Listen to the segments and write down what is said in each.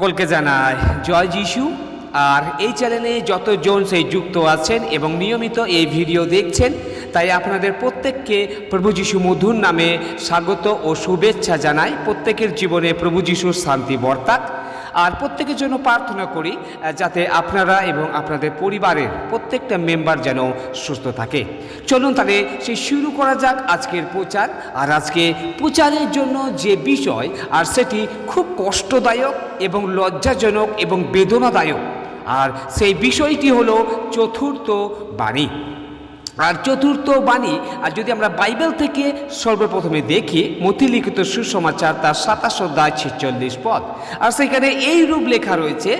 সকলকে জানাই জয় যিশু। আর এই চ্যানেলে যতজন সেই যুক্ত আছেন এবং নিয়মিত এই ভিডিও দেখছেন, তাই আপনাদের প্রত্যেককে প্রভু যিশু মধুর নামে স্বাগত ও শুভেচ্ছা জানাই। প্রত্যেকের জীবনে প্রভু যিশুর শান্তি বর্তাক। আর প্রত্যেকের জন্য প্রার্থনা করি যাতে আপনারা এবং আপনাদের পরিবারের প্রত্যেকটা মেম্বার যেন সুস্থ থাকে। চলুন তাহলে সেই শুরু করা যাক আজকের প্রচার। আর আজকে প্রচারের জন্য যে বিষয়, আর সেটি খুব কষ্টদায়ক এবং লজ্জাজনক এবং বেদনাদায়ক। আর সেই বিষয়টি হলো চতুর্থ বাণী। আর চতুর্থ বাণী, আর যদি আমরা বাইবেল থেকে সর্বপ্রথমে দেখি মথি লিখিত সুসমাচার তার 27 অধ্যায় 46 পদ, আর সেখানে এই রূপ লেখা রয়েছে,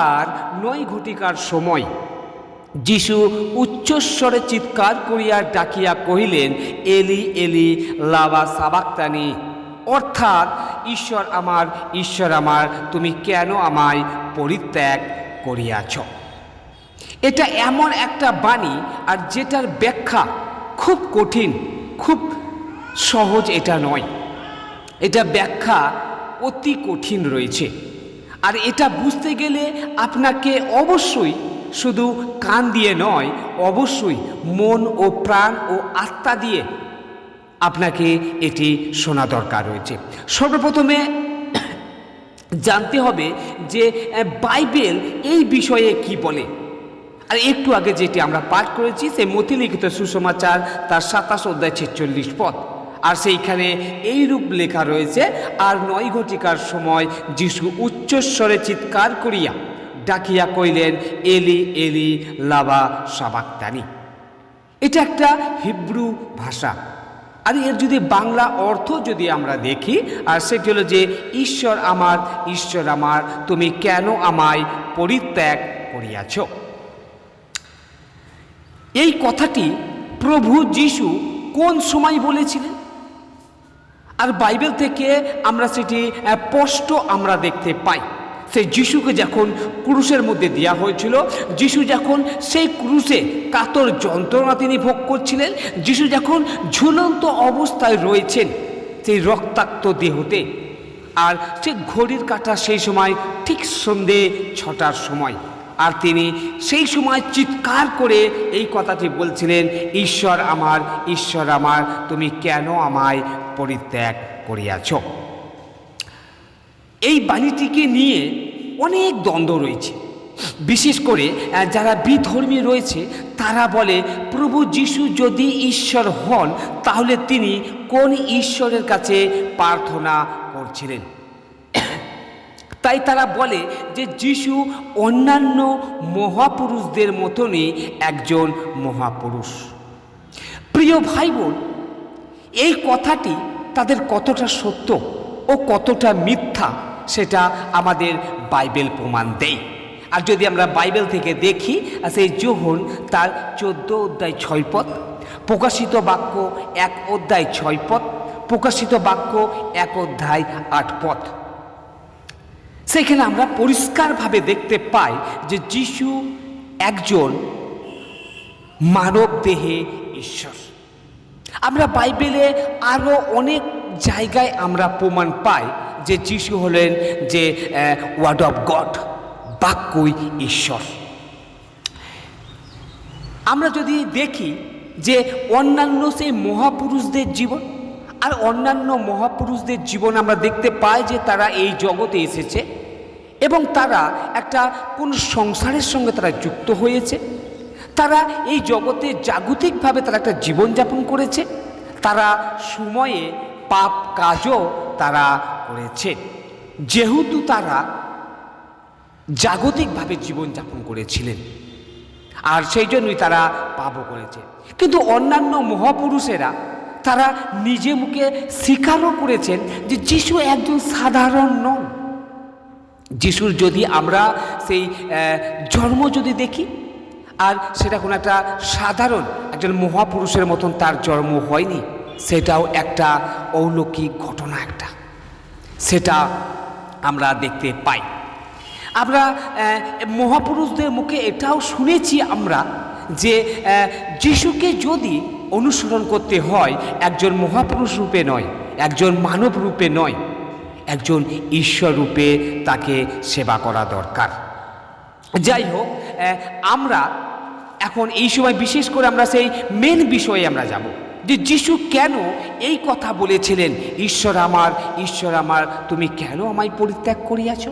আর 9 ঘটিকার সময় যিশু উচ্চস্বরে চিৎকার করিয়া ডাকিয়া কহিলেন, এলি এলি লামা সাবাক্তানি, অর্থাৎ ঈশ্বর আমার তুমি কেন আমায় পরিত্যাগ করিয়াছ। এটা এমন একটা বাণী, আর যেটার ব্যাখ্যা খুব কঠিন, খুব সহজ এটা নয়। এটা ব্যাখ্যা অতি কঠিন রয়েছে। আর এটা বুঝতে গেলে আপনাকে অবশ্যই শুধু কান দিয়ে নয়, অবশ্যই মন ও প্রাণ ও আত্মা দিয়ে আপনাকে এটি শোনা দরকার রয়েছে। সর্বপ্রথমে জানতে হবে যে বাইবেল এই বিষয়ে কি বলে। আর একটু আগে যেটি আমরা পাঠ করেছি, সে মথি লিখিত সুসমাচার তার 27 অধ্যায় 46 পদ, আর সেইখানে এই রূপ লেখা রয়েছে, আর 9 ঘটিকার সময় যিশু উচ্চস্বরে চিৎকার করিয়া ডাকিয়া কইলেন, এলি এলি লামা সাবাক্তানি। এটা একটা হিব্রু ভাষা। আর এর যদি বাংলা অর্থ যদি আমরা দেখি, আর সেটি হলো যে ঈশ্বর আমার তুমি কেন আমায় পরিত্যাগ করিয়াছ। এই কথাটি প্রভু যিশু কোন সময় বলেছিলেন? আর বাইবেল থেকে আমরা সেটি স্পষ্ট আমরা দেখতে পাই। সেই যিশুকে যখন ক্রুশের মধ্যে দেওয়া হয়েছিল, যিশু যখন সেই ক্রুশে কাতর যন্ত্রণা তিনি ভোগ করছিলেন, যিশু যখন ঝুলন্ত অবস্থায় রয়েছেন সেই রক্তাক্ত দেহতে, আর সে ঘড়ির কাঁটা সেই সময় ঠিক সন্ধে 6টার সময়, আর তিনি সেই সময় চিৎকার করে এই কথাটি বলছিলেন, ঈশ্বর আমার তুমি কেন আমায় পরিত্যাগ করিয়াছ। এই বাণীটিকে নিয়ে অনেক দ্বন্দ্ব রয়েছে। বিশেষ করে যারা বিধর্মী রয়েছে তারা বলে, প্রভু যিশু যদি ঈশ্বর হন তাহলে তিনি কোন ঈশ্বরের কাছে প্রার্থনা করছিলেন। তাই তারা বলে যে যিশু অন্যান্য মহাপুরুষদের মতনই একজন মহাপুরুষ। প্রিয় ভাই বোন, এই কথাটি তাদের কতটা সত্য ও কতটা মিথ্যা সেটা আমাদের বাইবেল প্রমাণ দেয়। আর যদি আমরা বাইবেল থেকে দেখি, সেই যোহন তার 14 অধ্যায় 6 পদ, প্রকাশিত বাক্য 1 অধ্যায় 6 পদ, প্রকাশিত বাক্য 1 অধ্যায় 8 পদ, সেখানে আমরা পরিষ্কারভাবে দেখতে পাই যে যিশু একজন মানব দেহে ঈশ্বর। আমরা বাইবেলে আরও অনেক জায়গায় আমরা প্রমাণ পাই যে যিশু হলেন যে ওয়ার্ড অফ গড, বাক্যই ঈশ্বর। আমরা যদি দেখি যে অন্যান্য সেই মহাপুরুষদের জীবন, আর অন্যান্য মহাপুরুষদের জীবন আমরা দেখতে পাই যে তারা এই জগতে এসেছে এবং তারা একটা কোন সংসারের সঙ্গে তারা যুক্ত হয়েছে। তারা এই জগতে জাগতিকভাবে তারা একটা জীবনযাপন করেছে। তারা সময়ে পাপ কাজও তারা করেছে, যেহেতু তারা জাগতিকভাবে জীবনযাপন করেছিলেন, আর সেই জন্যই তারা পাপও করেছে। কিন্তু অন্যান্য মহাপুরুষেরা তারা নিজে মুখে স্বীকারও করেছেন যে যিশু একজন সাধারণ নন। যিশুর যদি আমরা সেই জন্ম যদি দেখি, আর সেটা কোনো একটা সাধারণ একজন মহাপুরুষের মতন তার জন্ম হয়নি, সেটাও একটা অলৌকিক ঘটনা, একটা সেটা আমরা দেখতে পাই। আমরা মহাপুরুষদের মুখে এটাও শুনেছি আমরা যে যিশুকে যদি অনুসরণ করতে হয় একজন মহাপুরুষ রূপে নয়, একজন মানব রূপে নয়, একজন ঈশ্বর রূপে তাকে সেবা করা দরকার। যাই হোক, আমরা এখন এই সময় বিশেষ করে আমরা সেই মেন বিষয়ে আমরা যাব, যে যিশু কেন এই কথা বলেছিলেন, ঈশ্বর আমার তুমি কেন আমায় পরিত্যাগ করিয়াছ।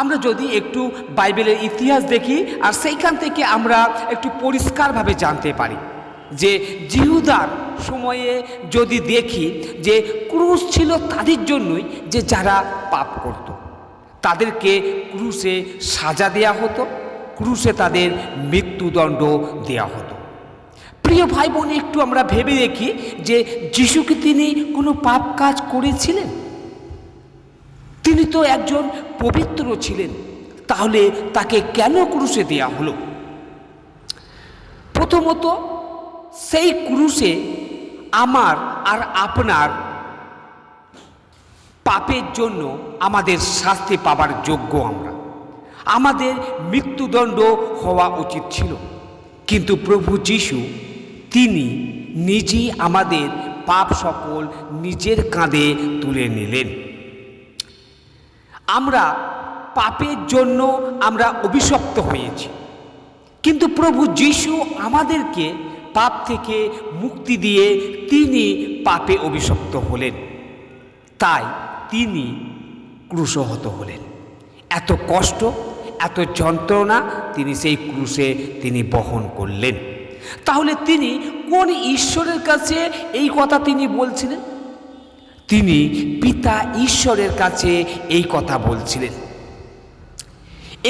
আমরা যদি একটু বাইবেলের ইতিহাস দেখি আর সেইখান থেকে আমরা একটু পরিষ্কারভাবে জানতে পারি যে জিহুদার সময়ে যদি দেখি যে ক্রুশ ছিল তাদের জন্যই, যে যারা পাপ করত তাদেরকে ক্রুশে সাজা দেয়া হতো, ক্রুশে তাদের মৃত্যুদণ্ড দেয়া হতো। প্রিয় ভাই বোন, একটু আমরা ভেবে দেখি যে যিশুকে তিনি কোনো পাপ কাজ করেছিলেন? তিনি তো একজন পবিত্র ছিলেন, তাহলে তাকে কেন ক্রুশে দেয়া হলো? প্রথমত, সেই ক্রুশে আমার আর আপনার পাপের জন্য আমাদের শাস্তি পাবার যোগ্য, আমাদের মৃত্যুদণ্ড হওয়া উচিত ছিল। কিন্তু প্রভু যিশু তিনি নিজেই আমাদের পাপ সকল নিজের কাঁধে তুলে নিলেন। আমরা পাপের জন্য আমরা অভিশপ্ত হয়েছি, কিন্তু প্রভু যিশু আমাদেরকে পাপ থেকে মুক্তি দিয়ে তিনি পাপে অভিশপ্ত হলেন, তাই তিনি ক্রুশহত হলেন। এত কষ্ট, এত যন্ত্রণা তিনি সেই ক্রুশে তিনি বহন করলেন। তাহলে তিনি কোন ঈশ্বরের কাছে এই কথা তিনি বলছিলেন? তিনি পিতা ঈশ্বরের কাছে এই কথা বলছিলেন।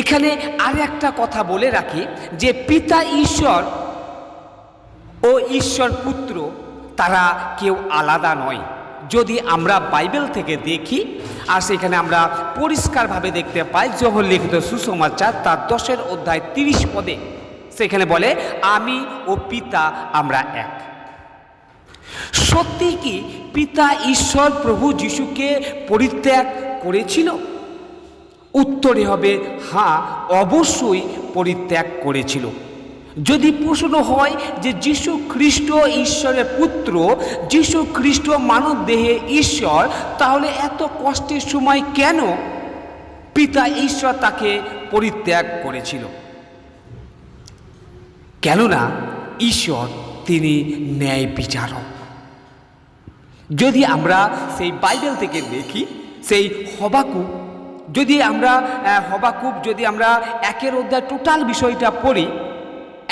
এখানে আর একটা কথা বলে রাখি যে পিতা ঈশ্বর ও ঈশ্বর পুত্র তারা কেউ আলাদা নয়। যদি আমরা বাইবেল থেকে দেখি আর সেখানে আমরা পরিষ্কারভাবে দেখতে পাই, যোহন লিখিত সুসমাচার তার 10 অধ্যায় 30 পদে সেখানে বলে, আমি ও পিতা আমরা এক। সত্যি কি পিতা ঈশ্বর প্রভু যিশুকে পরিত্যাগ করেছিল? উত্তরে হবে হ্যাঁ, অবশ্যই পরিত্যাগ করেছিল। যদি প্রশ্ন হয় যে যীশু খ্রিস্ট ঈশ্বরের পুত্র, যীশু খ্রিস্ট মানব দেহে ঈশ্বর, তাহলে এত কষ্টের সময় কেন পিতা ঈশ্বর তাকে পরিত্যাগ করেছিল? কেননা ঈশ্বর তিনি ন্যায় বিচারক। যদি আমরা সেই বাইবেল থেকে দেখি, সেই হবাকুক যদি আমরা 1 অধ্যায় টোটাল বিষয়টা পড়ি,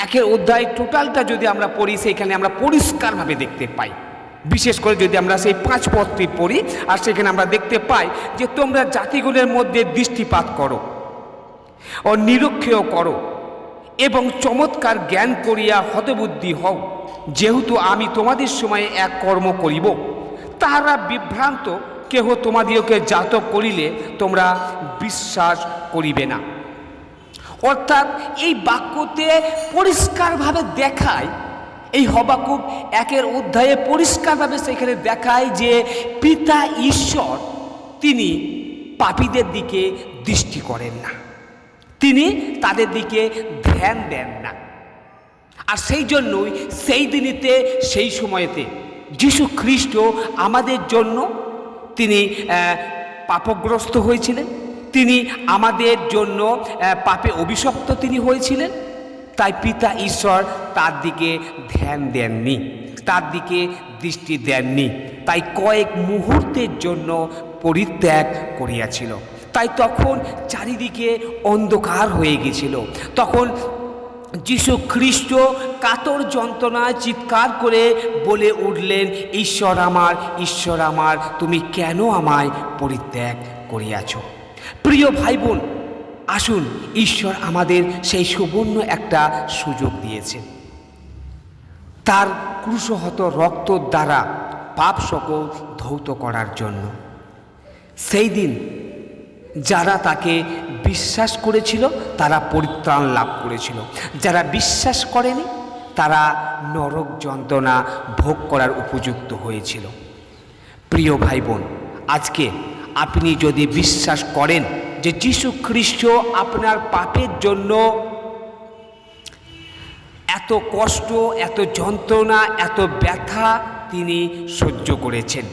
1 অধ্যায় টোটালটা যদি আমরা পড়ি, সেইখানে আমরা পরিষ্কারভাবে দেখতে পাই। বিশেষ করে যদি আমরা সেই 5 পদটি পড়ি, আর সেখানে আমরা দেখতে পাই যে তোমরা জাতিগুলোর মধ্যে দৃষ্টিপাত করো ও নিরক্ষেয় করো এবং চমৎকার জ্ঞান করিয়া হতবুদ্ধি হও, যেহেতু আমি তোমাদের সময়ে এক কর্ম করিব, তাহারা বিভ্রান্ত কেহ তোমাদিওকে জাত করিলে তোমরা বিশ্বাস করিবে না। অর্থাৎ এই বাক্যতে পরিষ্কারভাবে দেখায়, এই হবাকুক 1 অধ্যায়ে পরিষ্কারভাবে সেখানে দেখায় যে পিতা ঈশ্বর তিনি পাপীদের দিকে দৃষ্টি করেন না, তিনি তাদের দিকে ধ্যান দেন না। আর সেই জন্যই সেই দিনেতে, সেই সময়েতে যীশু খ্রিস্ট আমাদের জন্য তিনি পাপগ্রস্ত হয়েছিলেন, তিনি আমাদের জন্য পাপে অভিশপ্ত তিনি হয়েছিলেন। তাই পিতা ঈশ্বর তার দিকে ধ্যান দেননি, তার দিকে দৃষ্টি দেননি, তাই কয়েক মুহূর্তের জন্য পরিত্যাগ করিয়াছিল। তাই তখন চারিদিকে অন্ধকার হয়ে গেছিল। তখন যীশু খ্রিস্ট কাতর যন্ত্রণায় চিৎকার করে বলে উঠলেন, ঈশ্বর আমার তুমি কেন আমায় পরিত্যাগ করিয়াছ। প্রিয় ভাই বোন, আসুন, ঈশ্বর আমাদের সেই সুবর্ণ একটা সুযোগ দিয়েছেন, তার ক্রুশহত রক্ত দ্বারা পাপ সকল ধৌত করার জন্য। সেই দিন যারা তাকে বিশ্বাস করেছিল তারা পরিত্রাণ লাভ করেছিল, যারা বিশ্বাস করেনি তারা নরক যন্ত্রণা ভোগ করার উপযুক্ত হয়েছিল। প্রিয় ভাই বোন, আজকে আপনি যদি বিশ্বাস করেন যে যীশু খ্রিস্ট আপনার পাপের জন্য এত কষ্ট, এত যন্ত্রণা, এত ব্যথা তিনি সহ্য করেছেন,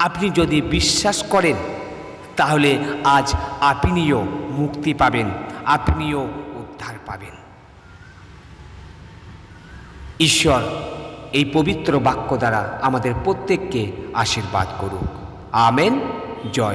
আপনি যদি বিশ্বাস করেন তাহলে আজ আপনিও মুক্তি পাবেন, আপনিও উদ্ধার পাবেন। ঈশ্বর এই পবিত্র বাক্য দ্বারা আমাদের প্রত্যেককে আশীর্বাদ করুক। আমেন। জয়।